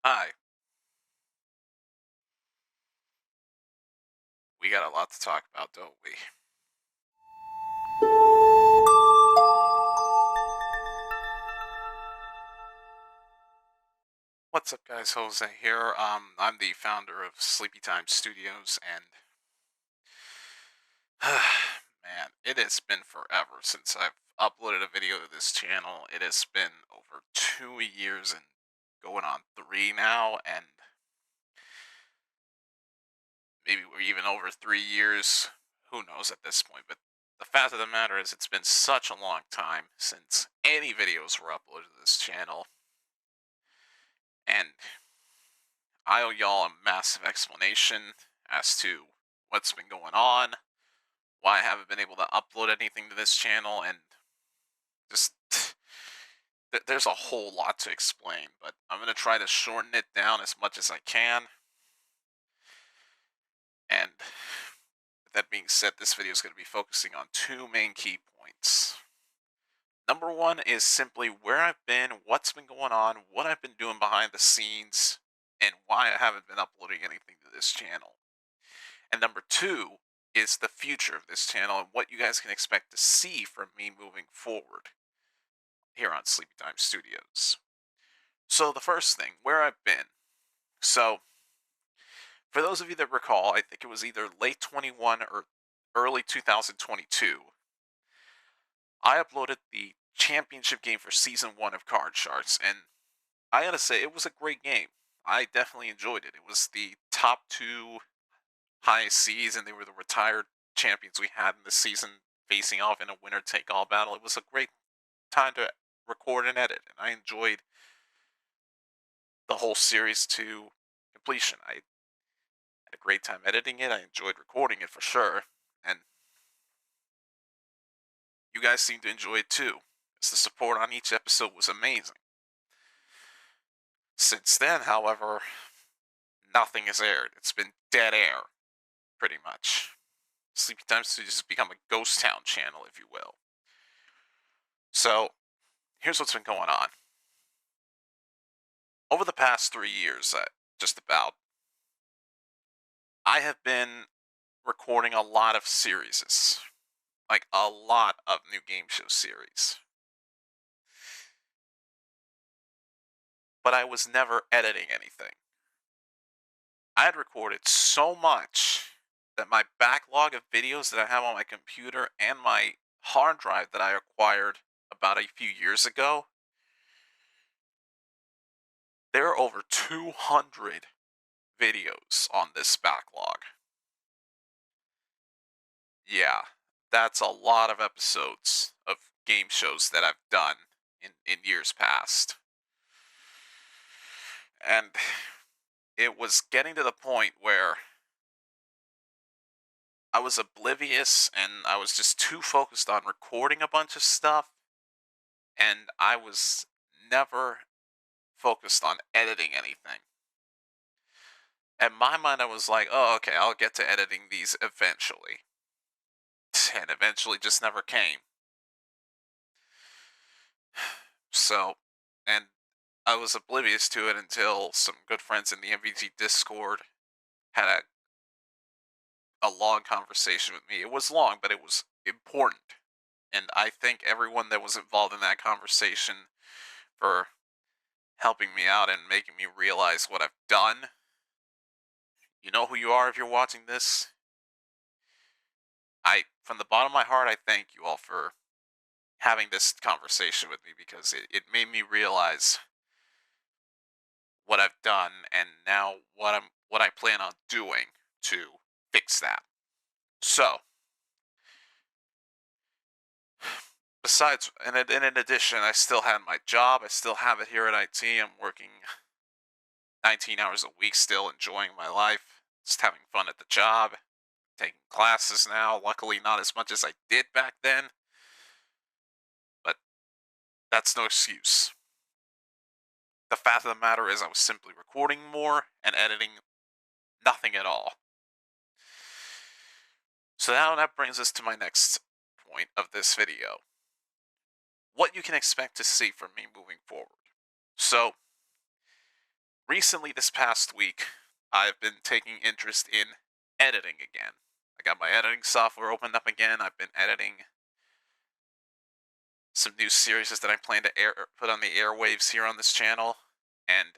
Hi, we got a lot to talk about, don't we? What's up, guys? Jose here. I'm the founder of Sleepy Time Studios, and man, it has been forever since I've uploaded a video to this channel. It has been over 2 years and going on three now, and maybe we're even over 3 years. Who knows at this point? But the fact of the matter is, it's been such a long time since any videos were uploaded to this channel, and I owe y'all a massive explanation as to what's been going on, why I haven't been able to upload anything to this channel, and just there's a whole lot to explain, but I'm going to try to shorten it down as much as I can. And with that being said, this video is going to be focusing on two main key points. Number one is simply where I've been, what's been going on, what I've been doing behind the scenes, and why I haven't been uploading anything to this channel. And number two is the future of this channel and what you guys can expect to see from me moving forward here on Sleepy Time Studios. So, the first thing, where I've been. So, for those of you that recall, I think it was either late 21 or early 2022, I uploaded the championship game for season 1 of Card Sharks, and I gotta say, it was a great game. I definitely enjoyed it. It was the top two highest seeds, and they were the retired champions we had in the season facing off in a winner take all battle. It was a great time to record and edit, and I enjoyed the whole series to completion. I had a great time editing it. I enjoyed recording it for sure, and you guys seem to enjoy it too, as the support on each episode was amazing. Since then, however, nothing has aired. It's been dead air, pretty much. Sleepy Time Studios has become a ghost town channel, if you will. So, here's what's been going on. Over the past 3 years, just about, I have been recording a lot of series, like a lot of new game show series. But I was never editing anything. I had recorded so much that my backlog of videos that I have on my computer and my hard drive that I acquired about a few years ago, there are over 200 videos on this backlog. Yeah, that's a lot of episodes of game shows that I've done in years past. And it was getting to the point where I was oblivious and I was just too focused on recording a bunch of stuff, and I was never focused on editing anything. In my mind, I was like, oh, okay, I'll get to editing these eventually. And eventually just never came. So, and I was oblivious to it until some good friends in the MVT Discord had a long conversation with me. It was long, but it was important. And I thank everyone that was involved in that conversation for helping me out and making me realize what I've done. You know who you are if you're watching this. From the bottom of my heart, I thank you all for having this conversation with me because it made me realize what I've done and now what I plan on doing to fix that. So, besides, and in addition, I still had my job. I still have it here at IT. I'm working 19 hours a week, still enjoying my life, just having fun at the job, taking classes now. Luckily, not as much as I did back then, but that's no excuse. The fact of the matter is, I was simply recording more and editing nothing at all. So now that brings us to my next point of this video. What you can expect to see from me moving forward. So, recently, this past week, I've been taking interest in editing again. I got my editing software opened up again. I've been editing some new series that I plan to put on the airwaves here on this channel. And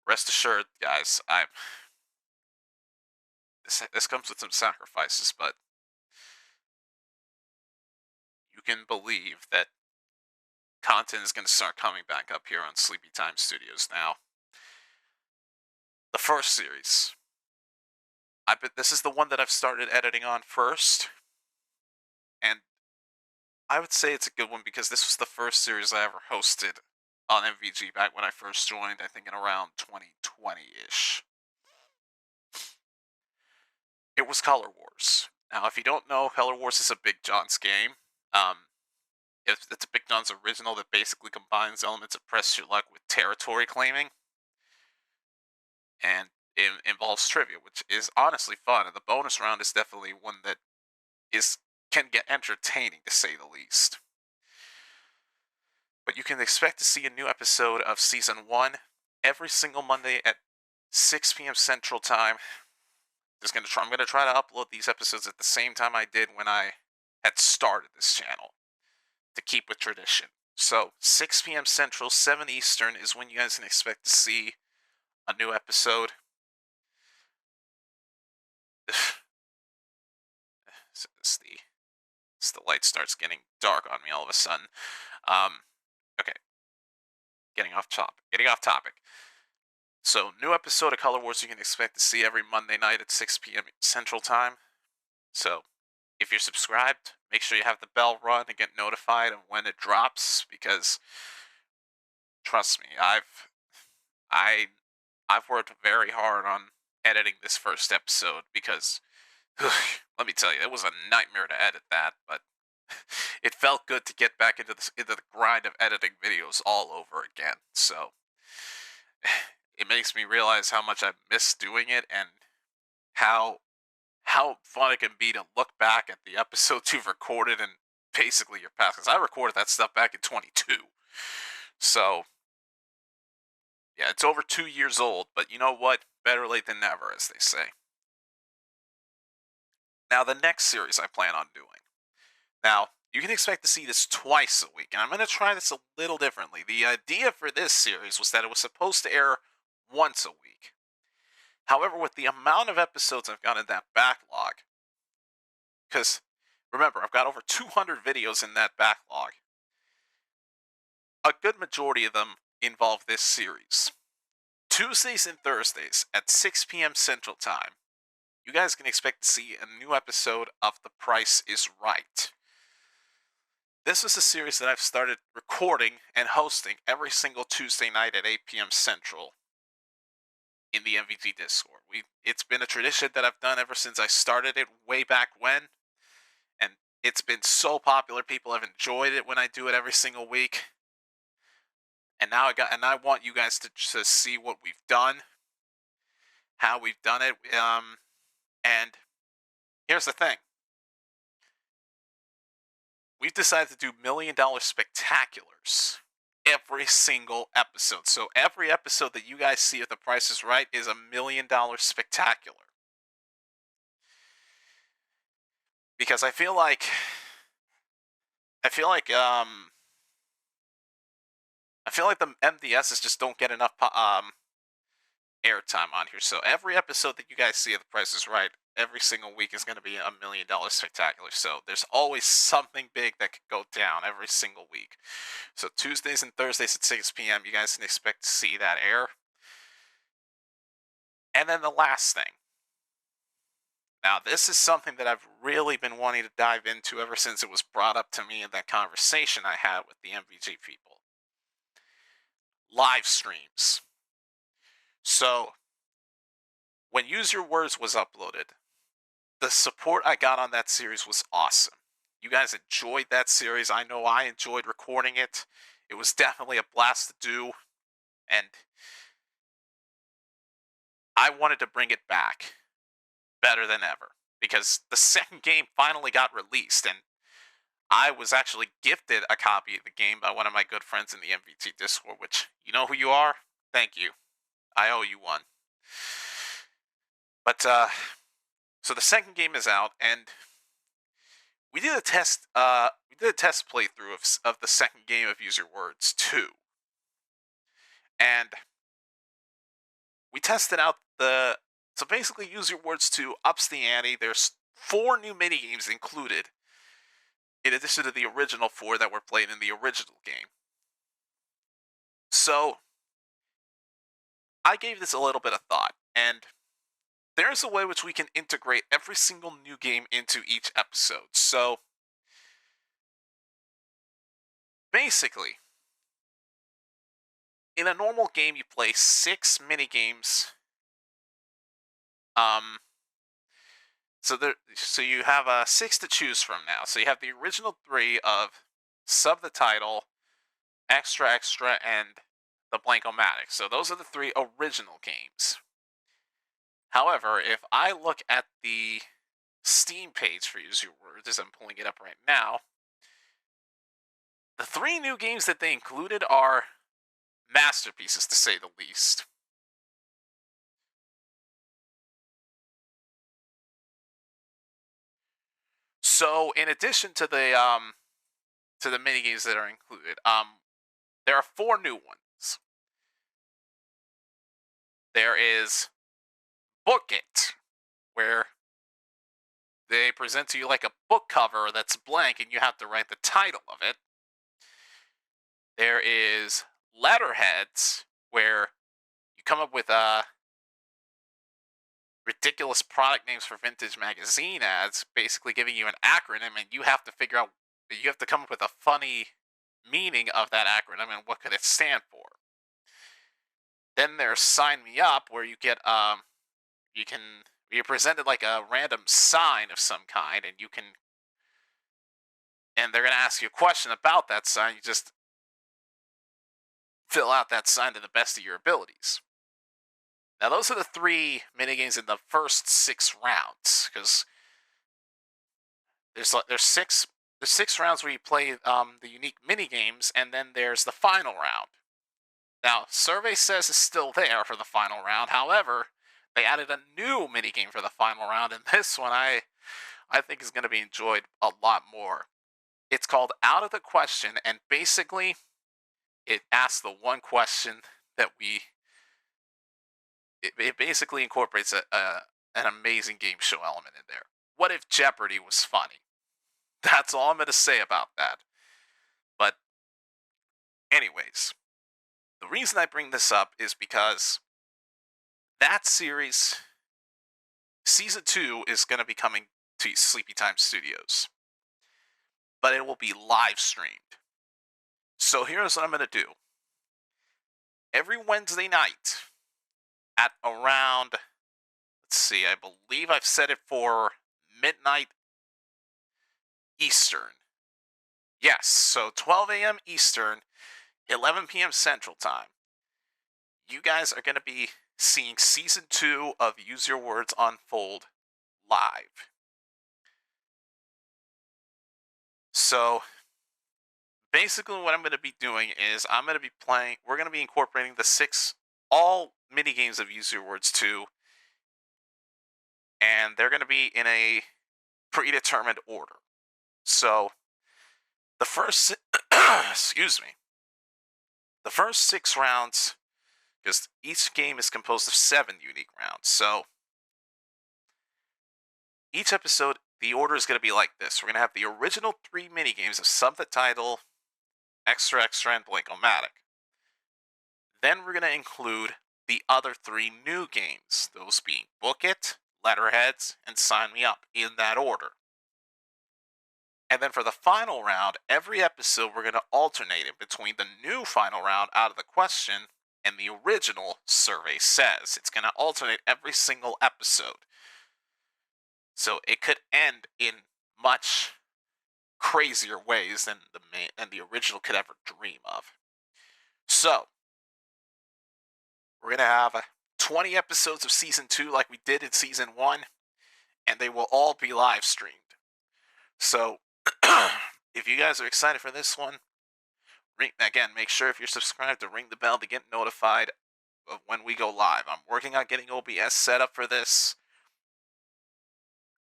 rest assured, guys, this comes with some sacrifices, but you can believe that content is going to start coming back up here on Sleepy Time Studios now. The first series, this is the one that I've started editing on first, and I would say it's a good one because this was the first series I ever hosted on MVG back when I first joined, I think in around 2020-ish. It was Color Wars. Now, if you don't know, Color Wars is a Big John's game. It's a Big John's original that basically combines elements of Press Your Luck with territory claiming. And it involves trivia, which is honestly fun. And the bonus round is definitely one that can get entertaining, to say the least. But you can expect to see a new episode of Season 1 every single Monday at 6 p.m. Central Time. I'm going to try to upload these episodes at the same time I did when I had started this channel, to keep with tradition. So 6 p.m. Central, 7 Eastern is when you guys can expect to see a new episode. The light starts getting dark on me all of a sudden. Okay. Getting off topic. So, new episode of Color Wars you can expect to see every Monday night at 6 p.m. Central Time. So, if you're subscribed, make sure you have the bell run and get notified of when it drops, because trust me, I've worked very hard on editing this first episode, because let me tell you, it was a nightmare to edit that, but it felt good to get back into the grind of editing videos all over again. So it makes me realize how much I miss doing it, and how fun it can be to look back at the episodes you've recorded and basically your past. Because I recorded that stuff back in 22. So yeah, it's over 2 years old, but you know what? Better late than never, as they say. Now, the next series I plan on doing. Now, you can expect to see this twice a week, and I'm going to try this a little differently. The idea for this series was that it was supposed to air once a week. However, with the amount of episodes I've got in that backlog, because remember, I've got over 200 videos in that backlog, a good majority of them involve this series. Tuesdays and Thursdays at 6 p.m. Central Time, you guys can expect to see a new episode of The Price is Right. This is a series that I've started recording and hosting every single Tuesday night at 8 p.m. Central in the MVG Discord. It's been a tradition that I've done ever since I started it way back when, and it's been so popular. People have enjoyed it when I do it every single week. And now I want you guys to see what we've done, how we've done it. And here's the thing. We've decided to do $1 Million Spectaculars every single episode. So every episode that you guys see of The Price is Right is $1 Million Spectacular. Because I feel like the MDSs just don't get enough airtime on here. So every episode that you guys see of The Price is Right every single week is going to be $1 Million Spectacular. So there's always something big that could go down every single week. So Tuesdays and Thursdays at 6 p.m., you guys can expect to see that air. And then the last thing. Now, this is something that I've really been wanting to dive into ever since it was brought up to me in that conversation I had with the MVG people. Live streams. So, when Use Your Words was uploaded, the support I got on that series was awesome. You guys enjoyed that series. I know I enjoyed recording it. It was definitely a blast to do, and I wanted to bring it back better than ever, because the second game finally got released, and I was actually gifted a copy of the game by one of my good friends in the MVT Discord, which, you know who you are? Thank you. I owe you one. But so the second game is out, and we did a test. We did a test playthrough of the second game of Use Your Words 2, and we tested out the. So basically, Use Your Words 2 ups the ante. There's 4 new mini games included, in addition to the original 4 that were played in the original game. So I gave this a little bit of thought, and there's a way which we can integrate every single new game into each episode. So basically, in a normal game, you play 6 mini games. So you have 6 to choose from now. So you have the original 3 of Sub the Title, Extra Extra, and the Blank-O-Matic. So those are the 3 original games. However, if I look at the Steam page for Use Your Words, as I'm pulling it up right now, the 3 new games that they included are masterpieces, to say the least. So, in addition to the mini games that are included, there are 4 new ones. There is Book It, where they present to you like a book cover that's blank, and you have to write the title of it. There is Letterheads, where you come up with ridiculous product names for vintage magazine ads, basically giving you an acronym, and you have to come up with a funny meaning of that acronym and what could it stand for. Then there's Sign Me Up, where you're presented like a random sign of some kind, and they're gonna ask you a question about that sign. You just fill out that sign to the best of your abilities. Now, those are the 3 minigames in the first 6 rounds, because there's 6 rounds where you play the unique minigames, and then there's the final round. Now, Survey Says is still there for the final round. However, they added a new minigame for the final round, and this one I think is going to be enjoyed a lot more. It's called Out of the Question, and basically, it asks the one question that it basically incorporates an amazing game show element in there. What if Jeopardy was funny? That's all I'm going to say about that. But anyways, the reason I bring this up is because that series, Season 2, is going to be coming to Sleepy Time Studios. But it will be live streamed. So here's what I'm going to do. Every Wednesday night at around, let's see, I believe I've set it for midnight Eastern. Yes, so 12 a.m. Eastern, 11 p.m. Central Time. You guys are going to be seeing Season 2 of Use Your Words unfold live. So, basically what I'm going to be doing is we're going to be incorporating all minigames of Use Your Words 2, and they're going to be in a predetermined order. So, the first, excuse me, the first 6 rounds, because each game is composed of 7 unique rounds, so each episode, the order is going to be like this. We're going to have the original 3 minigames of Sub the Title, Extra Extra, and Blank-O-Matic. Then we're going to include the other 3 new games, those being Book It, Letterheads, and Sign Me Up, in that order. And then for the final round, every episode we're going to alternate it between the new final round, Out of the Question, and the original Survey Says. It's going to alternate every single episode. So it could end in much crazier ways than the original could ever dream of. So, we're going to have 20 episodes of Season 2 like we did in Season 1, and they will all be live streamed. So, if you guys are excited for this one, again, make sure if you're subscribed to ring the bell to get notified of when we go live. I'm working on getting OBS set up for this,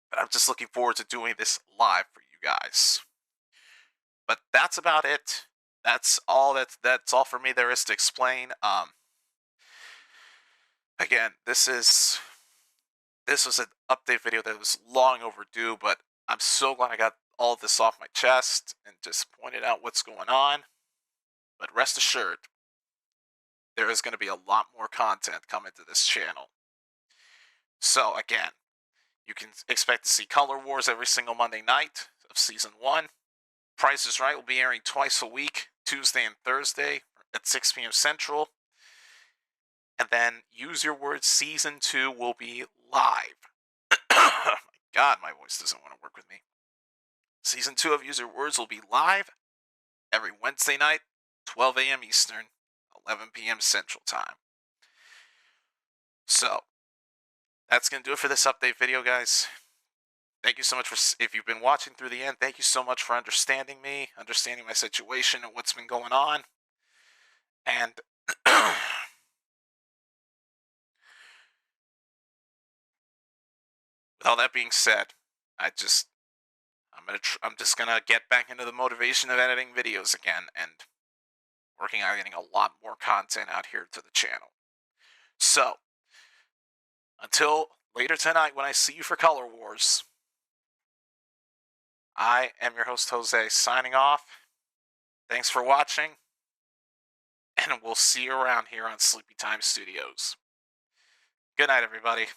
but I'm just looking forward to doing this live for you guys. But that's about it. That's all for me there is to explain. Again, this was an update video that was long overdue, but I'm so glad I got all of this off my chest and just pointed out what's going on. But rest assured, there is going to be a lot more content coming to this channel. So again, you can expect to see Color Wars every single Monday night of Season 1. Price is Right will be airing twice a week, Tuesday and Thursday at 6 p.m. Central. And then Use Your Words Season 2 will be live. Oh my God, my voice doesn't want to work with me. Season 2 of Use Your Words will be live every Wednesday night, 12 a.m. Eastern, 11 p.m. Central Time. So, that's going to do it for this update video, guys. Thank you so much if you've been watching through the end, thank you so much for understanding me, understanding my situation and what's been going on. And with all that being said, I'm just gonna get back into the motivation of editing videos again and working on getting a lot more content out here to the channel. So, until later tonight when I see you for Color Wars, I am your host, Jose, signing off. Thanks for watching, and we'll see you around here on Sleepy Time Studios. Good night, everybody.